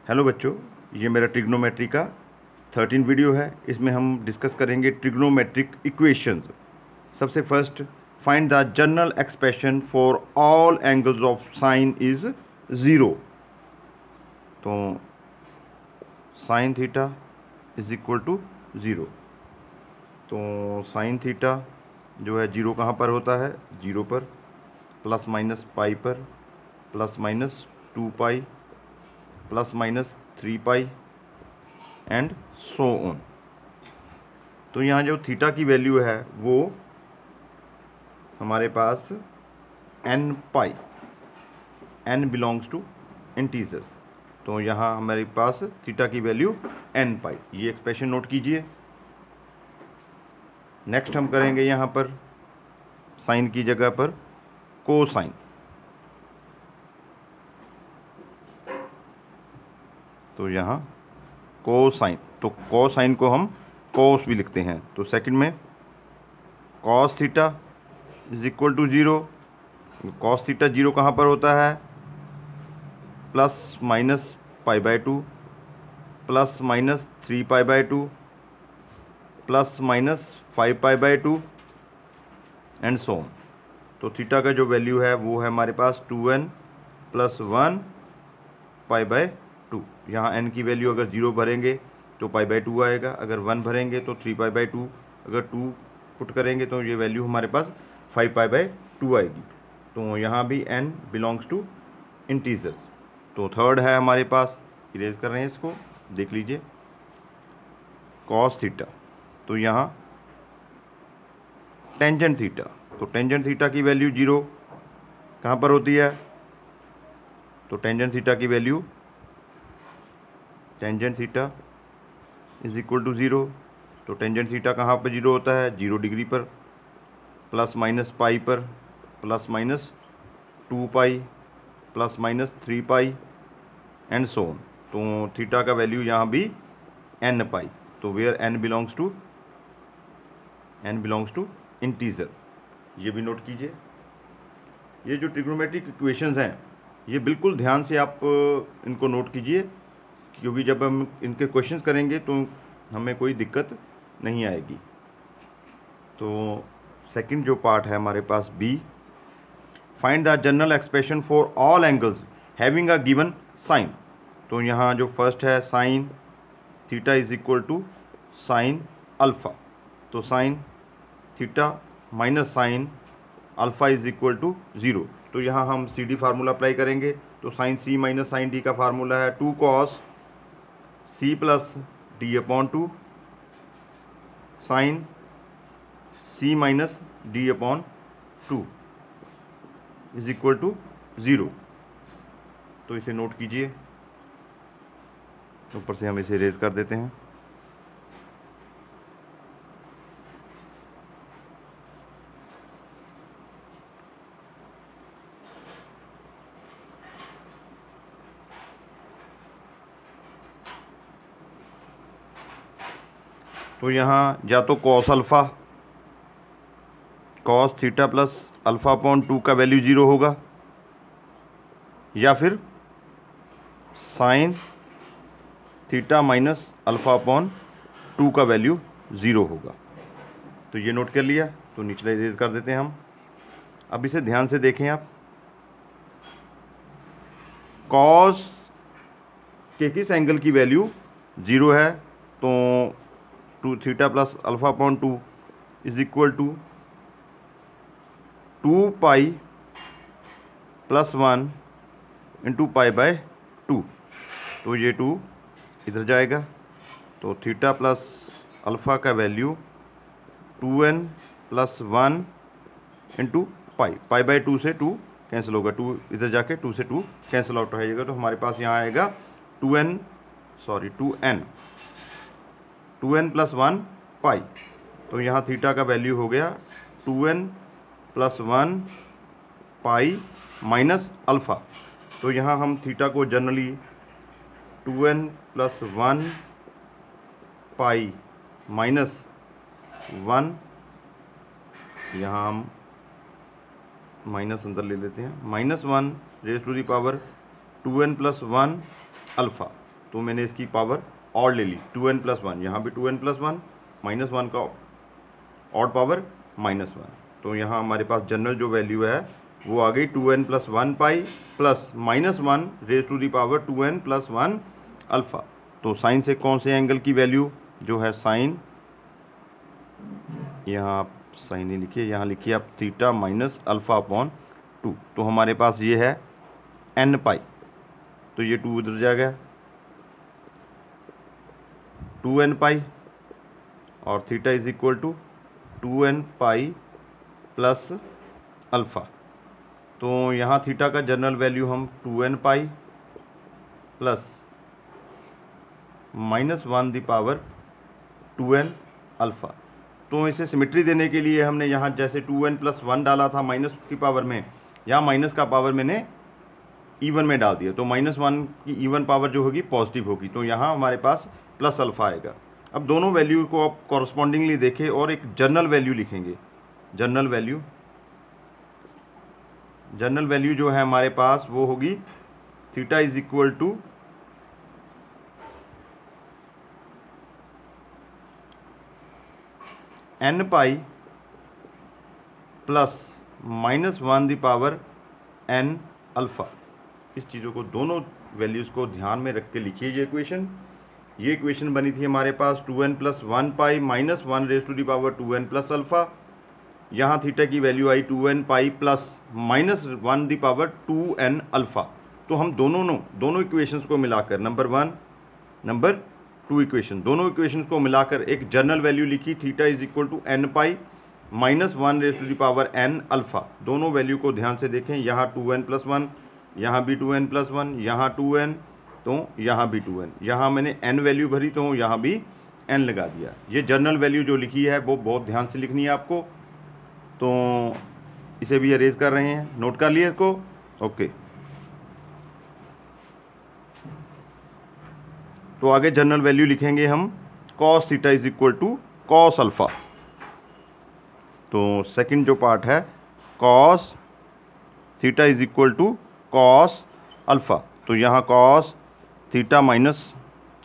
Hello बच्चों, ये मेरा ट्रिग्नोमेट्री का 13 वीडियो है। इसमें हम डिस्कस करेंगे ट्रिग्नोमेट्रिक इक्वेशंस। सबसे first, find the general expression for all angles of sine is 0। तो sine theta is equal to 0। तो साइन थीटा जो है 0 कहाँ पर होता है? 0 पर, प्लस माइनस पाई पर, plus minus 2 pi, plus minus 3 pi and so on. तो यहाँ जो थीटा की वैल्यू है वो हमारे पास n pi, n belongs to integers. तो यहाँ हमारे पास थीटा की वैल्यू n पाई। ये एक्सप्रेशन नोट कीजिए। नेक्स्ट हम करेंगे यहाँ पर साइन की जगह पर कोसाइन। तो यहाँ कोसाइन, तो कोसाइन को हम कोस भी लिखते हैं। तो सेकंड में cos theta is equal to 0। Cos theta 0 कहाँ पर होता है? Plus minus pi by 2, plus minus 3 pi by 2, plus minus 5 pi by 2 and so on. तो थीटा का जो वैल्यू है वो है हमारे पास 2n प्लस 1 पाई बाय 2। यहाँ n की वैल्यू अगर 0 भरेंगे तो पाई बाय 2 आएगा, अगर 1 भरेंगे तो 3 पाई बाय 2, अगर 2 पुट करेंगे तो ये वैल्यू हमारे पास 5 पाई बाय 2 आएगी। तो यहाँ भी n बिलोंग्स टू इंटीजर्स। तो थर्ड है हमारे पास, इरेज कर रहे हैं इसको, देख लीजिए, कॉस थीटा। तो यहाँ टेंजेंट थीटा, तो टेंजेंट थीटा की वैल्यू 0 कहाँ पर होती है? तो टेंजेंट थीटा की value, tangent theta is equal to 0। तो टेंजेंट थीटा कहाँ पर 0 होता है? 0 डिग्री पर, प्लस माइनस पाई पर, plus minus 2 pi, plus minus 3 pi and so on. तो थीटा का वैल्यू यहाँ भी n पाई। तो where n belongs to integer. ये भी नोट कीजिए। ये जो ट्रिग्नोमेट्रिक इक्वेशंस हैं ये बिल्कुल ध्यान से आप इनको नोट कीजिए, क्योंकि जब हम इनके क्वेश्चंस करेंगे तो हमें कोई दिक्कत नहीं आएगी। तो सेकंड जो पार्ट है हमारे पास b, find the general expression for all angles having a given sine. तो यहाँ जो फर्स्ट है sine theta is equal to sine alpha. तो sine theta minus sine alpha is equal to 0। तो यहाँ हम सी डी फार्मूला अप्लाई करेंगे। तो sine C minus sine D का फार्मूला है 2 cos C plus D upon 2 sine C minus D upon 2 is equal to 0। तो इसे note कीजिए। ऊपर से हम इसे रेज कर देते हैं। तो यहाँ या तो cos alpha, cos theta plus alpha upon 2 का वैल्यू 0 होगा, या फिर sign theta minus alpha upon 2 का वैल्यू 0 होगा। तो ये नोट कर लिया। तो निचला इरेज कर देते हैं हम। अब इसे ध्यान से देखें आप। कॉस के किस एंगल की वैल्यू 0 है? तो 2 theta plus alpha upon 2 is equal to 2 pi plus 1 into pi by 2। तो ये 2 इधर जाएगा। तो थीटा प्लस अल्फ़ा का value 2n plus 1 into pi, pi by 2 से 2 कैंसिल होगा, 2 इधर जाके 2 से 2 कैंसिल आउट हो जाएगा। तो हमारे पास यहाँ आएगा 2n प्लस 1 पाई। तो यहाँ थीटा का वैल्यू हो गया 2n प्लस 1 पाई माइनस अल्फ़ा। तो यहाँ हम थीटा को जनरली 2n प्लस 1 पाई माइनस 1, यहाँ हम माइनस अंदर ले लेते हैं, -1 raise to the power 2n plus 1 alpha. तो मैंने इसकी पावर ऑड ले ली, 2n+1, यहाँ भी 2n+1 -1 का ऑड पावर -1। तो यहाँ हमारे पास जनरल जो वैल्यू है वो आ गई 2n+1 pi plus -1 raise to the power 2n+1 alpha. तो साइन से कौन से एंगल की वैल्यू जो है साइन, यहाँ आप साइन ही लिखिए, यहाँ लिखिए आप थीटा माइनस अल्फ़ा अपॉन 2। तो हमारे पास ये है n पाई, तो ये 2 उधर जाएगा, 2n पाई, और theta is equal to 2n pi plus alpha. तो यहाँ थीटा का जनरल वैल्यू हम 2n pi plus -1 the power 2n alpha. तो इसे सिमेट्री देने के लिए हमने यहाँ जैसे 2n+1 डाला था माइनस की पावर में, यहाँ माइनस का पावर मैंने इवन में डाल दिया, तो -1 की इवन पावर जो होगी पॉजिटिव होगी, तो यहाँ हमारे पास प्लस अल्फ़ा आएगा। अब दोनों वैल्यू को आप कॉरस्पॉन्डिंगली देखें और एक जनरल वैल्यू लिखेंगे। जनरल वैल्यू जो है हमारे पास वो होगी theta is equal to n pi plus -1 the power n alpha. इस चीज़ों को, दोनों वैल्यूज़ को ध्यान में रख के लिखिए ये इक्वेशन बनी थी हमारे पास 2n+1 pi -1 raise to the power 2n plus alpha. यहाँ थीटा की वैल्यू आई 2n pi plus -1 the power 2n alpha. तो हम दोनों इक्वेशंस को मिलाकर नंबर 1 नंबर 2 इक्वेशन, दोनों इक्वेशंस को मिलाकर एक जनरल वैल्यू लिखी, theta is equal to n pi -1 raise to the power n alpha. दोनों वैल्यू को ध्यान से देखें, यहाँ 2n+1, यहाँ भी 2n+1, यहाँ 2n, तो यहाँ भी 2n, यहाँ मैंने n वैल्यू भरी तो यहाँ भी n लगा दिया। ये जनरल वैल्यू जो लिखी है वो बहुत ध्यान से लिखनी है आपको, तो इसे भी अरेज कर रहे हैं, नोट कर लिए इसको, ओके। तो आगे जनरल वैल्यू लिखेंगे हम cos theta is equal to cos alpha. तो सेकंड जो पार्ट है cos theta is equal to cos alpha. तो यहाँ cos theta minus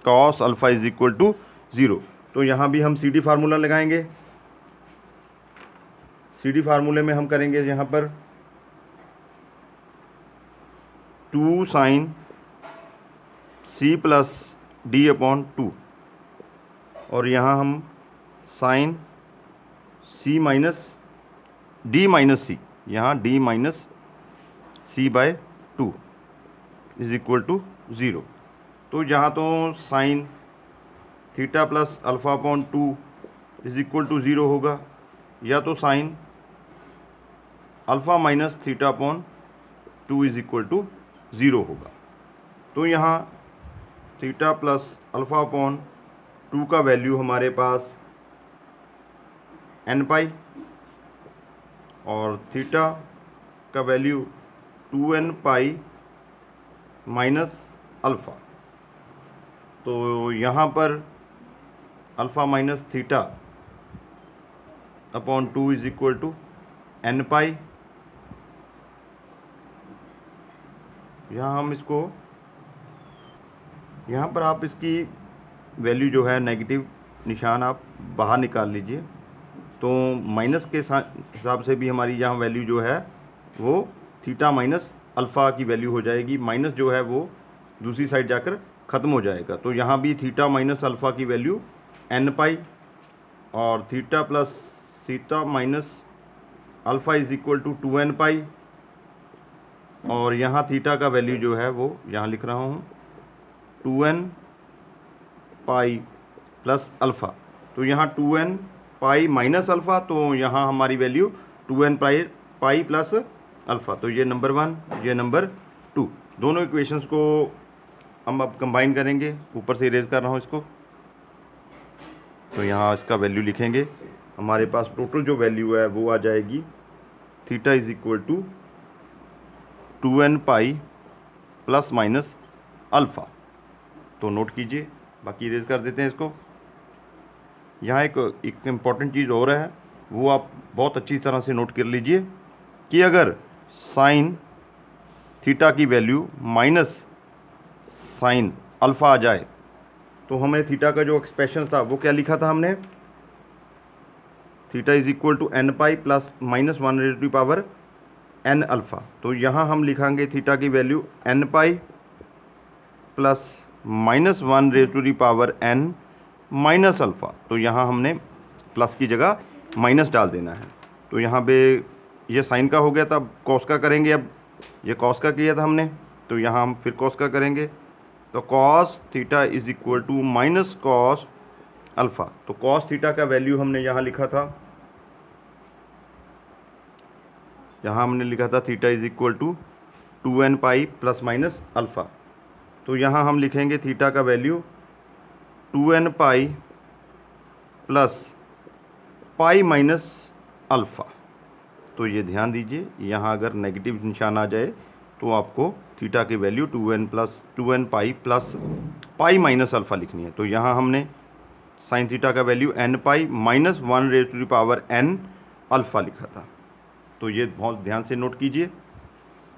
cos alpha is equal to 0। तो यहाँ भी हम CD फार्मूला लगाएंगे। CD फार्मूले में हम करेंगे यहाँ पर 2 sine C plus D upon 2, और यहाँ हम sine C minus D minus C, यहाँ D minus C by 2 is equal to 0। तो यहाँ तो sine theta plus alpha upon 2 is equal to 0 होगा, या तो sine alpha minus theta upon 2 is equal to 0 होगा। तो यहाँ थीटा प्लस अल्फ़ा अपॉन 2 का वैल्यू हमारे पास n पाई, और थीटा का वैल्यू 2n पाई माइनस अल्फ़ा। तो यहाँ पर alpha minus theta upon 2 is equal to n pi. यहाँ हम इसको, यहाँ पर आप इसकी वैल्यू जो है नेगेटिव निशान आप बाहर निकाल लीजिए, तो माइनस के हिसाब से भी हमारी यहाँ वैल्यू जो है वो थीटा माइनस अल्फ़ा की वैल्यू हो जाएगी, माइनस जो है वो दूसरी साइड जाकर ख़त्म हो जाएगा। तो यहाँ भी थीटा माइनस अल्फ़ा की वैल्यू n पाई, और theta plus theta minus alpha is equal to 2n pi, और यहाँ थीटा का वैल्यू जो है वो यहाँ लिख रहा हूँ 2n पाई प्लस अल्फ़ा। तो यहाँ 2n पाई माइनस अल्फ़ा, तो यहाँ हमारी value 2n pi plus alpha. तो ये नंबर 1, ये नंबर 2, दोनों इक्वेशंस को हम अब कंबाइन करेंगे। ऊपर से इरेज कर रहा हूँ इसको, तो यहाँ इसका वैल्यू लिखेंगे। हमारे पास टोटल जो वैल्यू है वो आ जाएगी theta is equal to 2n pi plus minus alpha. तो नोट कीजिए, बाकी इरेज कर देते हैं इसको। यहाँ एक इम्पॉर्टेंट चीज़ और है, वो आप बहुत अच्छी तरह से नोट कर लीजिए कि अगर साइन थीटा की वैल्यू माइनस साइन अल्फ़ा आ जाए तो हमें थीटा का जो एक्सप्रेशन था वो क्या लिखा था हमने, theta is equal to n pi plus minus 1 raise to the power n alpha. तो यहाँ हम लिखांगे थीटा की value n pi plus minus 1 raise to the power n minus alpha. तो यहाँ हमने प्लस की जगह माइनस डाल देना है। तो यहाँ पे ये साइन का हो गया था, अब कॉस का करेंगे। अब ये कॉस का किया था हमने, तो यहाँ हम फिर कॉस का करेंगे। तो cos theta is equal to minus cos alpha. तो कॉस थीटा का वैल्यू हमने यहाँ लिखा था, यहाँ हमने लिखा था theta is equal to 2n pi plus minus alpha. तो यहाँ हम लिखेंगे थीटा का value 2n pi plus pi minus alpha. तो ये ध्यान दीजिए, यहाँ अगर नेगेटिव निशान आ जाए तो आपको थीटा की value 2n pi plus pi minus alpha लिखनी है। तो यहाँ हमने साइन थीटा का value n pi minus 1 raise to the power n alpha लिखा था। तो ये बहुत ध्यान से नोट कीजिए।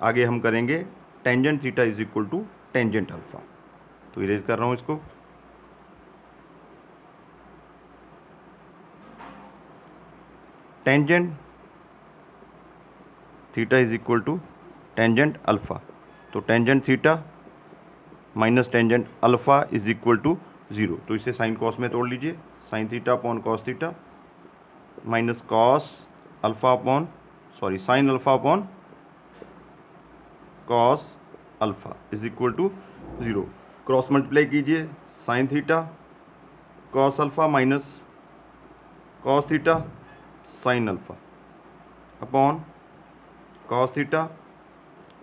आगे हम करेंगे tangent theta is equal to tangent alpha. तो इरेज कर रहा हूँ इसको। Tangent theta is equal to tangent alpha. तो tangent theta minus tangent alpha is equal to 0। तो इसे साइन कॉस में तोड़ लीजिए। Sine theta upon cos theta minus cos alpha upon sine alpha upon cos alpha is equal to 0। Cross multiply कीजिए, sine theta cos alpha minus cos theta sine alpha upon cos theta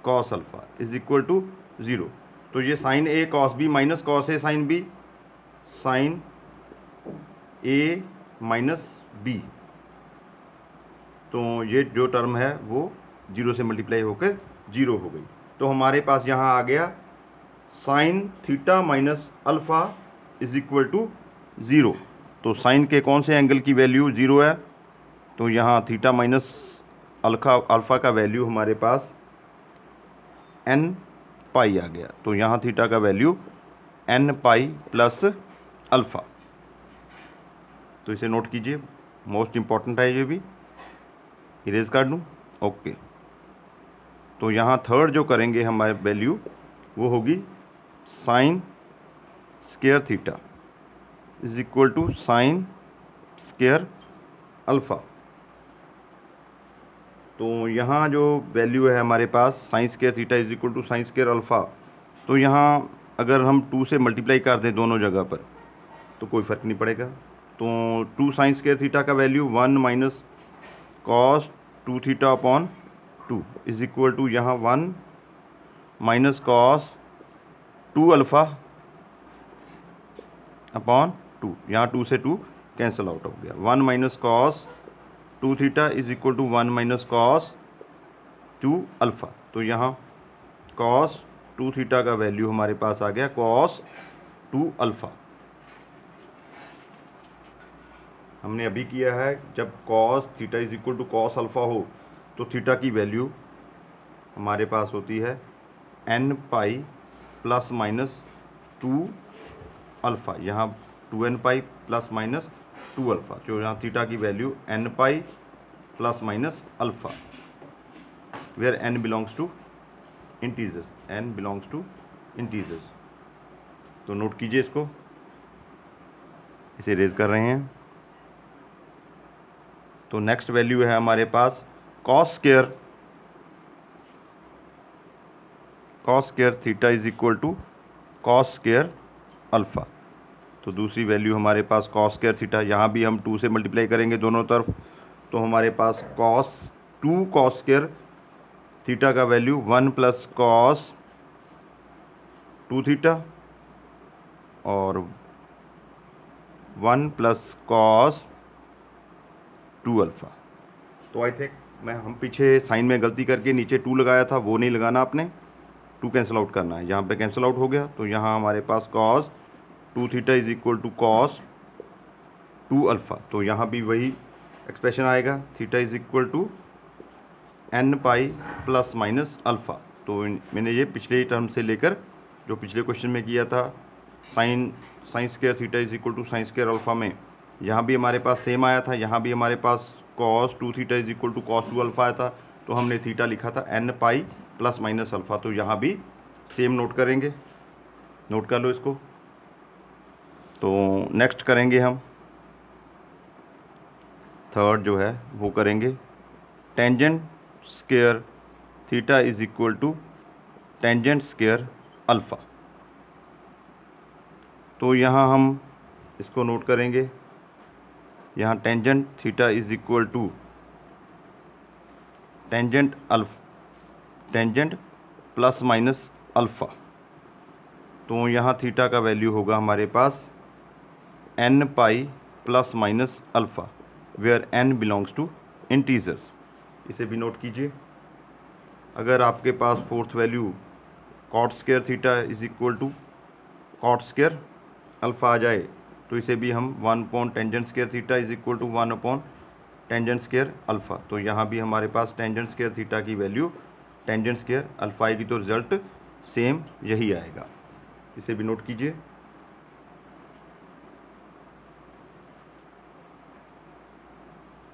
cos alpha is equal to 0। तो ये sine A cos B minus cos A sine B, sine A minus B. तो ये जो term है वो 0 से multiply होकर 0 हो गई। तो हमारे पास यहाँ आ गया sine theta minus alpha is equal to 0। तो साइन के कौन से एंगल की वैल्यू 0 है, तो यहाँ थीटा माइनस अल्फ़ा का वैल्यू हमारे पास n पाई आ गया। तो यहाँ थीटा का value n pi plus alpha. तो इसे नोट कीजिए, मोस्ट इम्पॉर्टेंट है ये भी। इरेज कर दूँ, ओके। तो यहाँ थर्ड जो करेंगे हमारे वैल्यू वो होगी sine square theta is equal to sine square alpha. तो यहाँ जो वैल्यू है हमारे पास sine square theta is equal to sine square alpha. तो यहाँ अगर हम 2 से मल्टीप्लाई कर दें दोनों जगह पर तो कोई फ़र्क नहीं पड़ेगा। तो 2 साइन स्क्वायर थीटा का value 1 minus cos 2 theta upon 2 is equal to यहाँ 1 माइनस कॉस 2 अल्फ़ा अपॉन 2। यहाँ 2 से 2 कैंसिल आउट हो गया। 1 minus cos 2 theta is equal to 1 minus cos 2 alpha. तो यहाँ कॉस 2 थीटा का वैल्यू हमारे पास आ गया कॉस 2 अल्फ़ा। हमने अभी किया है, जब cos theta is equal to cos alpha हो तो थीटा की वैल्यू हमारे पास होती है n pi plus minus 2 alpha. यहाँ 2n pi plus minus 2 alpha. जो यहाँ थीटा की value n pi plus minus alpha, where n belongs to integers, n belongs to integers. तो नोट कीजिए इसको, इसे रेज कर रहे हैं। तो नेक्स्ट वैल्यू है हमारे पास cos square theta is equal to cos square alpha. तो दूसरी वैल्यू हमारे पास कॉस स्क्वायर थीटा, यहाँ भी हम 2 से मल्टीप्लाई करेंगे दोनों तरफ। तो हमारे पास कॉस 2 कॉस स्क्वायर थीटा का वैल्यू 1 प्लस कॉस 2 थीटा और 1 प्लस कॉस 2 अल्फ़ा। तो आई थिंक हम पीछे साइन में गलती करके नीचे 2 लगाया था, वो नहीं लगाना आपने, 2 कैंसिल आउट करना है। यहाँ पे कैंसिल आउट हो गया। तो यहाँ हमारे पास cos 2 theta is equal to cos 2 alpha. तो यहाँ भी वही एक्सप्रेशन आएगा, theta is equal to n pi plus minus alpha. तो मैंने ये पिछले टर्म से लेकर जो पिछले क्वेश्चन में किया था sine square theta is equal to sine square alpha में यहाँ भी हमारे पास सेम आया था, यहाँ भी हमारे पास cos 2 theta is equal to cos 2 alpha आया था, तो हमने थीटा लिखा था n pi plus minus alpha, तो यहाँ भी सेम नोट करेंगे, नोट कर लो इसको। तो नेक्स्ट करेंगे हम थर्ड जो है वो करेंगे tangent square theta is equal to tangent square alpha. तो यहाँ हम इसको नोट करेंगे, यहाँ tangent theta is equal to tangent plus minus alpha. तो यहाँ थीटा का वैल्यू होगा हमारे पास n pi plus minus alpha, where n belongs to integers. इसे भी नोट कीजिए। अगर आपके पास fourth value cot square theta is equal to cot square alpha आ जाए, तो इसे भी हम 1 upon tangent square theta is equal to 1 upon tangent square alpha. तो यहाँ भी हमारे पास टेंजेंट स्क्वायर थीटा की वैल्यू टेंजेंट स्क्वायर अल्फ़ा आएगी, तो रिजल्ट सेम यही आएगा। इसे भी नोट कीजिए।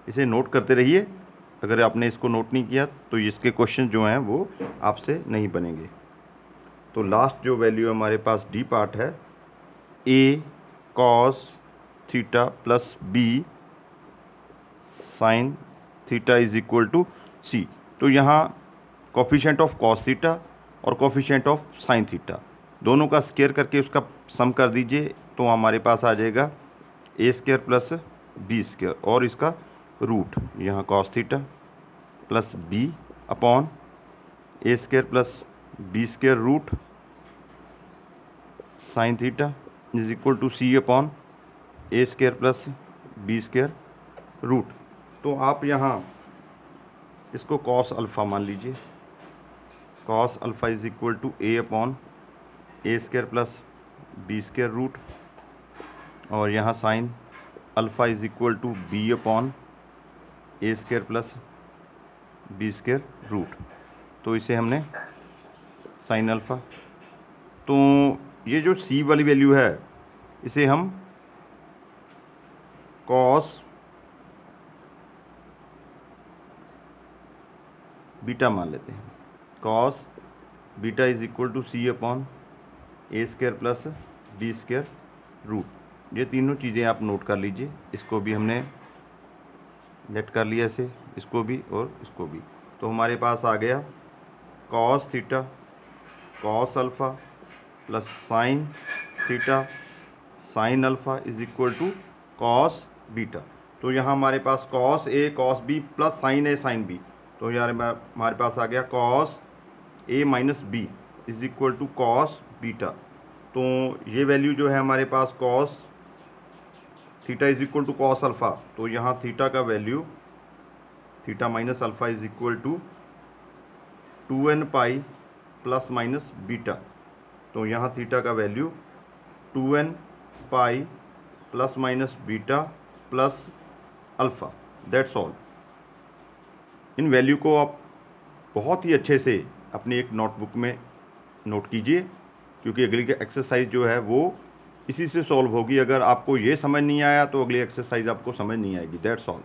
इसे नोट करते रहिए, अगर आपने इसको नोट नहीं किया तो इसके क्वेश्चन जो हैं वो आपसे नहीं बनेंगे। तो लास्ट जो वैल्यू हमारे पास डी पार्ट है, a cos theta plus b sine theta is equal to c। तो यहाँ कोफिशिएंट ऑफ cos थीटा और कोफिशिएंट ऑफ साइन थीटा दोनों का स्क्वायर करके उसका सम कर दीजिए, तो हमारे पास आ जाएगा a square plus b square और इसका रूट, यहाँ cos theta plus b upon a square plus b square root sine theta is equal to c upon a square plus b square root. तो आप यहाँ इसको cos अल्फ़ा मान लीजिए, cos alpha is equal to a upon a square plus b square root, और यहाँ sine alpha is equal to b upon a square plus b square root. तो इसे हमने साइन अल्फ़ा, तो ये जो c वाली वैल्यू है इसे हम cos बीटा मान लेते हैं, cos beta is equal to c upon a square plus b square root. ये तीनों चीज़ें आप नोट कर लीजिए। इसको भी हमने लेट कर लिया ऐसे, इसको भी और इसको भी। तो हमारे पास आ गया cos theta cos alpha plus sine theta sine alpha is equal to cos beta. तो यहाँ हमारे पास cos a cos b plus sine a sine b, तो यार हमारे पास आ गया cos a minus b is equal to cos beta. तो ये वैल्यू जो है हमारे पास cos theta is equal to cos alpha, तो यहाँ थीटा का value theta minus alpha is equal to 2n pi plus minus beta. तो यहाँ थीटा का value 2n pi plus minus beta plus alpha, that's all. In value को आप बहुत ही अच्छे से अपनी एक नोटबुक में नोट कीजिए, क्योंकि अगली एक्सरसाइज जो है वो इसी से सॉल्व होगी। अगर आपको ये समझ नहीं आया तो अगली एक्सरसाइज आपको समझ नहीं आएगी, दैट्स ऑल।